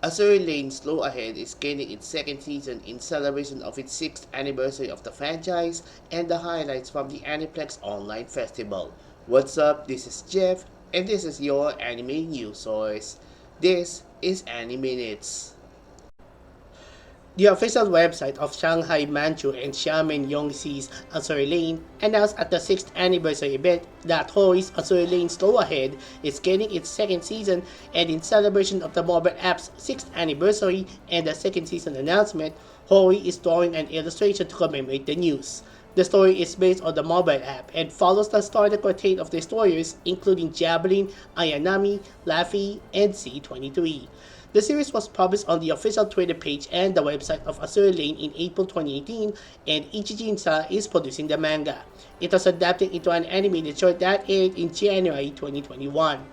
Azur Lane Slow Ahead is gaining its second season in celebration of its 6th anniversary of the franchise and the highlights from the Aniplex Online Festival. What's up? This is Jeff, and this is your anime news source. This is Animinutes. The official website of Shanghai Manchu and Xiamen Yongxi's Azur Lane announced at the 6th anniversary event that Hori's Azur Lane Slow Ahead is getting its second season, and in celebration of the mobile app's 6th anniversary and the second season announcement, Hori is drawing an illustration to commemorate the news. The story is based on the mobile app and follows the starter quartet of the destroyers, including Javelin, Ayanami, Laffy, and C-23. The series was published on the official Twitter page and the website of Azur Lane in April 2018, and Ichijinsa is producing the manga. It was adapted into an animated short that aired in January 2021.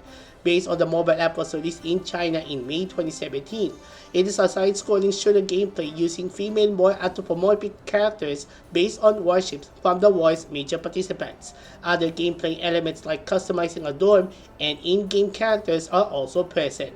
Based on the mobile app was released in China in May 2017. It is a side-scrolling shooter gameplay using female more anthropomorphic characters based on warships from the war's major participants. Other gameplay elements like customizing a dorm and in-game characters are also present.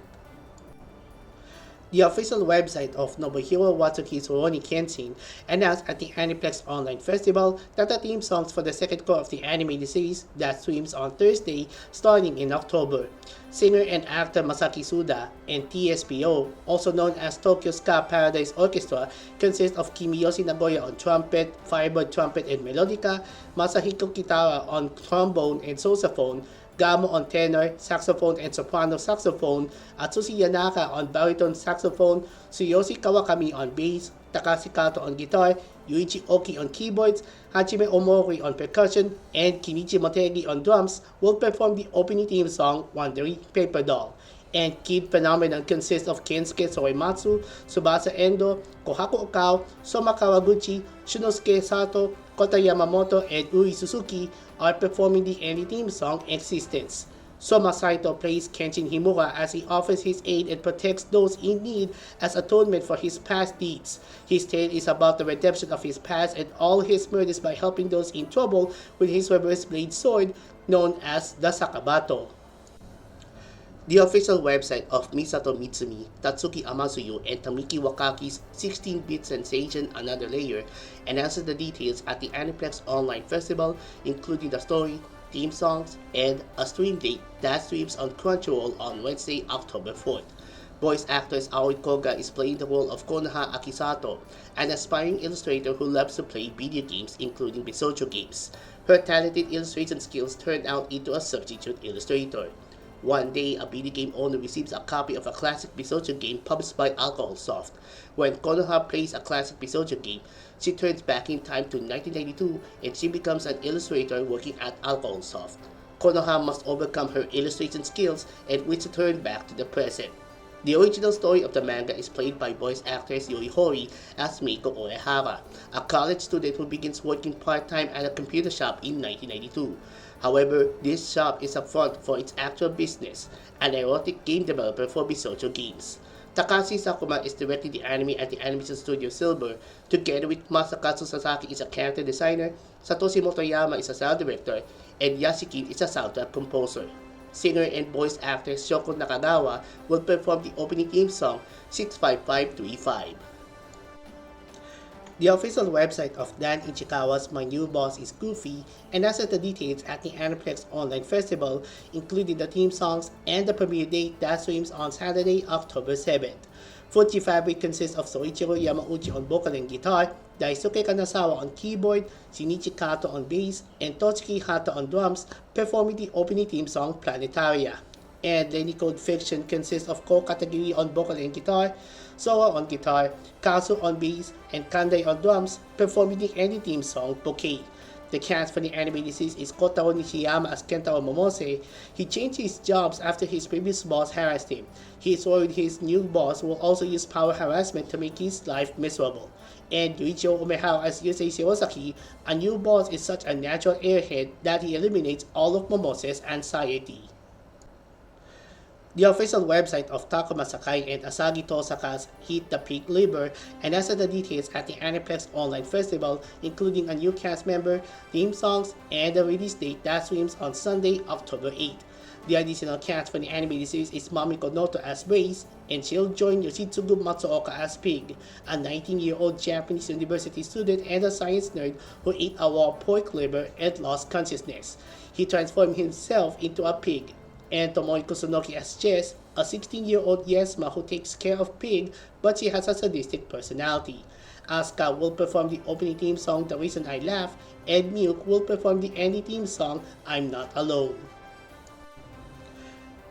The official website of Nobuhiro Watsuki's Rurouni Kenshin announced at the Aniplex Online Festival that the theme songs for the second cour of the animated series that streams on Thursday starting in October. Singer and actor Masaki Suda and TSPO, also known as Tokyo Ska Paradise Orchestra, consist of Kimiyoshi Nagoya on trumpet, Firebird trumpet and melodica, Masahiko Kitara on trombone and sousaphone, Gamo on tenor, saxophone and soprano saxophone, Atsushi Yanaka on baritone saxophone, Tsuyoshi Kawakami on bass, Takashi Kato on guitar, Yuichi Oki on keyboards, Hajime Omori on percussion, and Kinichi Motegi on drums will perform the opening theme song Wandering Paper Doll. And Kid Phenomenon consists of Kensuke Soematsu, Tsubasa Endo, Kohaku Okao, Soma Kawaguchi, Shunosuke Sato, Kota Yamamoto, and Uri Suzuki are performing the ending theme song Existence. Soma Saito plays Kenshin Himura as he offers his aid and protects those in need as atonement for his past deeds. His tale is about the redemption of his past and all his murders by helping those in trouble with his reverse blade sword known as the Sakabato. The official website of Misato Mitsumi, Tatsuki Amazuyo, and Tamiki Wakaki's 16-bit sensation Another Layer announced the details at the Aniplex Online Festival, including the story, theme songs, and a stream date that streams on Crunchyroll on Wednesday, October 4th. Voice actress Aoi Koga is playing the role of Konoha Akisato, an aspiring illustrator who loves to play video games, including Bisoujo games. Her talented illustration skills turned out into a substitute illustrator. One day, a video game owner receives a copy of a classic Bisoujo game published by Alcohol Soft. When Konoha plays a classic Bisoujo game, she turns back in time to 1992 and she becomes an illustrator working at Alcohol Soft. Konoha must overcome her illustration skills and wish to turn back to the present. The original story of the manga is played by voice actress Yuri Hori as Meiko Orehara, a college student who begins working part-time at a computer shop in 1992. However, this shop is a front for its actual business, an erotic game developer for Bisoujo games. Takashi Sakuma is directing the anime at the animation studio Silver, together with Masakatsu Sasaki is a character designer, Satoshi Motoyama is a sound director, and Yashikin is a soundtrack composer. Singer and voice actor Shoko Nakagawa will perform the opening theme song 65535. The official website of Dan Ichikawa's My New Boss is Goofy announced the details at the Aniplex Online Festival, including the theme songs and the premiere date that streams on Saturday, October 7th. Fuji Fabric consists of Soichiro Yamauchi on vocal and guitar, Daisuke Kanazawa on keyboard, Shinichi Kato on bass, and Tochiki Hata on drums, performing the opening theme song Planetaria. And Delico Fiction consists of Ko Katagiri on vocal and guitar, Soa on guitar, Kazu on bass, and Kandai on drums, performing the ending theme song Bouquet. The cast for the animated series is Kotaro Nishiyama as Kentaro Momose. He changed his jobs after his previous boss harassed him. He is worried his new boss will also use power harassment to make his life miserable. And Yuichiro Umehara as Yusei Shirosaki, a new boss is such a natural airhead that he eliminates all of Momose's anxiety. The official website of Takuma Sakai and Asagi Tosaka's Hit the Peak Labor announced the details at the Aniplex Online Festival, including a new cast member, theme songs, and the release date that streams on Sunday, October 8th. The additional cast for the animated series is Mamiko Noto as Brace, and she'll join Yoshitsugu Matsuoka as Pig, a 19-year-old Japanese university student and a science nerd who ate a raw pork liver and lost consciousness. He transformed himself into a pig. And Tomoe Kusunoki as Jess, a 16-year-old Yesma who takes care of Pig, but she has a sadistic personality. Asuka will perform the opening theme song The Reason I Laugh, and Milk will perform the ending theme song I'm Not Alone.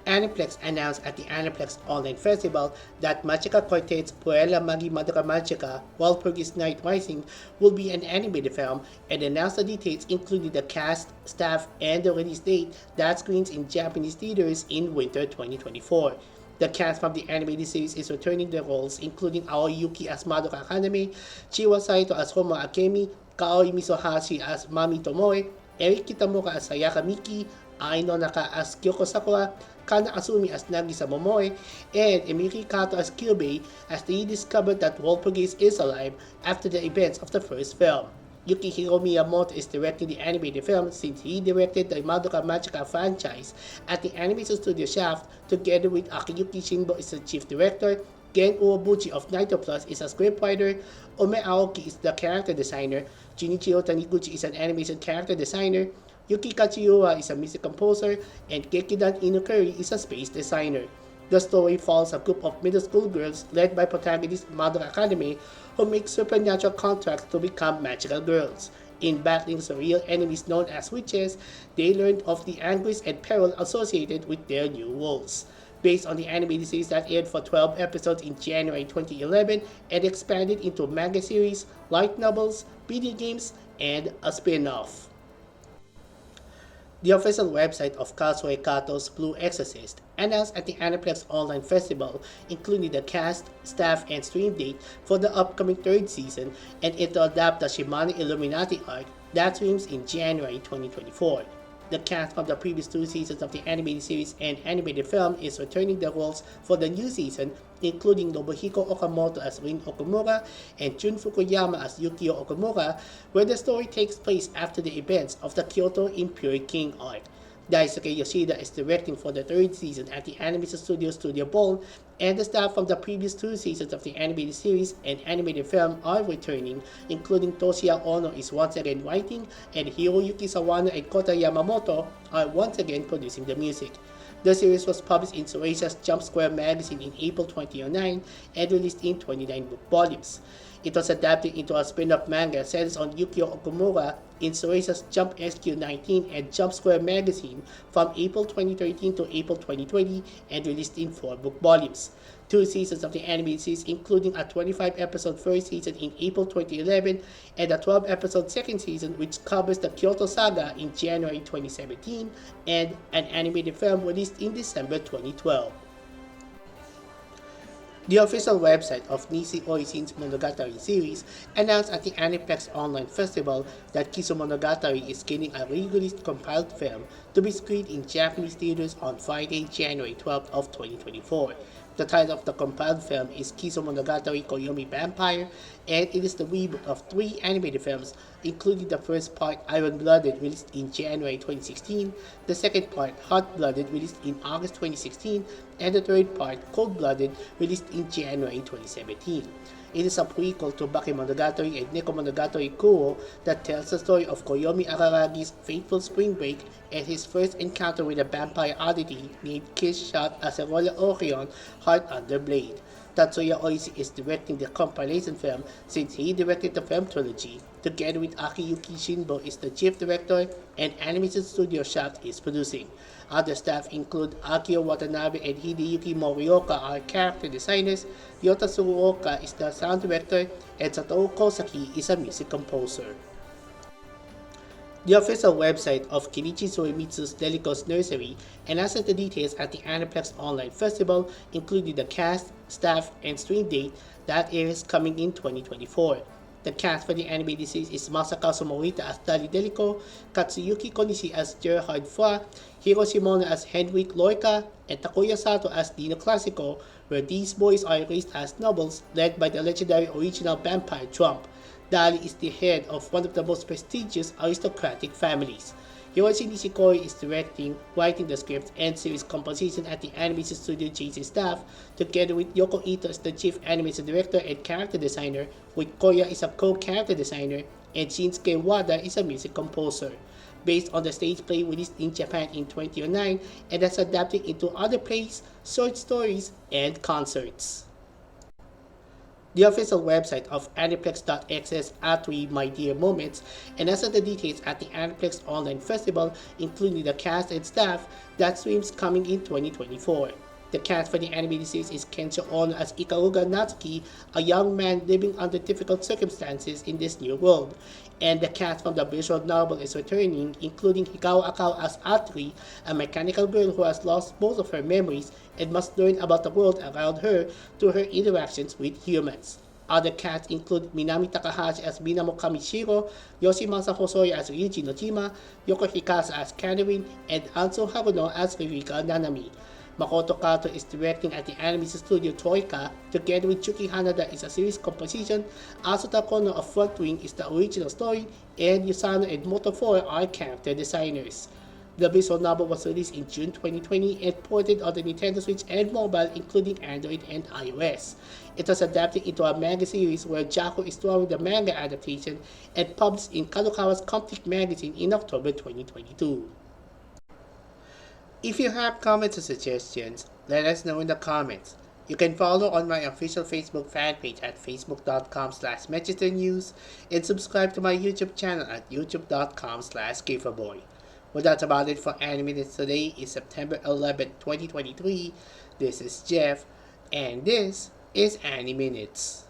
Aniplex announced at the Aniplex Online Festival that Magica Quartet's Puella Magi Madoka Magica, Walpurgis Night Rising will be an animated film and announced the details including the cast, staff, and the release date that screens in Japanese theaters in winter 2024. The cast from the animated series is returning their roles including Aoi Yuki as Madoka Kaname, Chiwa Saito as Homo Akemi, Kaori Misohashi as Mami Tomoe, Eric Kitamura as Sayaka Miki, Ai Nonaka as Kyoko Sakura, Kana Asumi as Nagisa Momoe, and Emiri Kato as Kyubei as they discovered that Walpurgis is alive after the events of the first film. Yukihiro Miyamoto is directing the animated film since he directed the Madoka Magica franchise at the animation studio Shaft together with Akiyuki Shinbo as the chief director, Gen Urobuchi of Nitro Plus is a scriptwriter, Ome Aoki is the character designer, Junichiro Taniguchi is an animation character designer, Yuki Kachiura is a music composer, and Gekidan Inukuri is a space designer. The story follows a group of middle school girls led by protagonist Madoka Kaname who make supernatural contracts to become magical girls. In battling surreal enemies known as witches, they learn of the anguish and peril associated with their new roles. Based on the animated series that aired for 12 episodes in January 2011 and expanded into manga series, light novels, video games, and a spin-off. The official website of Kazuo Kato's Blue Exorcist announced at the Aniplex Online Festival, including the cast, staff, and stream date for the upcoming third season, and it will adapt the Shimano Illuminati arc that streams in January 2024. The cast from the previous two seasons of the animated series and animated film is returning their roles for the new season, including Nobuhiko Okamoto as Rin Okumura and Jun Fukuyama as Yukio Okumura, where the story takes place after the events of the Kyoto Imperial King arc. Daisuke Yoshida is directing for the third season at the animation studio Studio Bone, and the staff from the previous two seasons of the animated series and animated film are returning, including Toshiya Ono is once again writing, and Hiroyuki Sawano and Kota Yamamoto are once again producing the music. The series was published in Shueisha's Jump Square magazine in April 2009 and released in 29 book volumes. It was adapted into a spin-off manga centered on Yukio Okumura in Shueisha's Jump SQ19 and Jump Square magazine from April 2013 to April 2020 and released in 4 book volumes. 2 seasons of the animated series, including a 25-episode first season in April 2011 and a 12-episode second season which covers the Kyoto Saga in January 2017, and an animated film released in December 2012. The official website of Nisei Oisin's Monogatari series announced at the Aniplex Online Festival that Kizumonogatari is getting a re-released compiled film to be screened in Japanese theaters on Friday, January 12th of 2024. The title of the compiled film is Kizumonogatari Koyomi Vampire, and it is the reboot of 3 animated films, including the first part Iron-Blooded released in January 2016, the second part Hot-Blooded released in August 2016, and the third part Cold-Blooded released in January 2017. It is a prequel to Bakemonogatari and Nekomonogatari Kuro that tells the story of Koyomi Araragi's fateful spring break and his first encounter with a vampire oddity named Kiss shot as a Royal Orion Heart Under Blade. Tatsuya Oishi is directing the compilation film since he directed the film trilogy. Together with Akiyuki Shinbo is the chief director, and Animation Studio Shaft is producing. Other staff include Akio Watanabe and Hideyuki Morioka are character designers, Yota Tsuruoka is the sound director, and Satoru Kosaki is a music composer. The official website of Kenichi Suemitsu's Delico's Nursery announced the details at the Aniplex Online Festival, including the cast, staff, and stream date that is coming in 2024. The cast for the animated series is Masakazu Morita as Daddy Delico, Katsuyuki Konishi as Gerhard Fra, Hiro Shimono as Henrik Loika, and Takuya Sato as Dino Classico, where these boys are raised as nobles led by the legendary original vampire Trump. Dali is the head of one of the most prestigious aristocratic families. Hiroshi Nishikori is directing, writing the script, and series composition at the animation studio JC staff, together with Yoko Ito as the chief animation director and character designer, with Koya is a co-character designer, and Shinsuke Wada is a music composer. Based on the stage play released in Japan in 2009 and has adapted into other plays, short stories, and concerts. The official website of Aniplex.x's Atri My Dear Moments and also the details at the Aniplex Online Festival, including the cast and staff that streams coming in 2024. The cast for the animated series is Kensho Ono as Ikaruga Natsuki, a young man living under difficult circumstances in this new world. And the cast from the visual novel is returning, including Hikawa Akao as Atri, a mechanical girl who has lost most of her memories and must learn about the world around her through her interactions with humans. Other cast include Minami Takahashi as Minamo Kamishiro, Yoshimasa Hosoya as Ryuji Nojima, Yoko Hikasa as Catherine, and Anso Haruno as Ririka Nanami. Makoto Kato is directing at the animation studio Troika, together with Chuki Hanada is a series composition, Asuta Kono of Front Wing is the original story, and Yusano and Moto4 are character designers. The visual novel was released in June 2020 and ported on the Nintendo Switch and mobile, including Android and iOS. It was adapted into a manga series where Jaco is drawing the manga adaptation and published in Kadokawa's Complete magazine in October 2022. If you have comments or suggestions, let us know in the comments. You can follow on my official Facebook fan page at facebook.com/ManchesterNews and subscribe to my YouTube channel at youtube.com/GaferBoy. Well, that's about it for Animinutes. Today is September 11, 2023. This is Jeff, and this is Animinutes.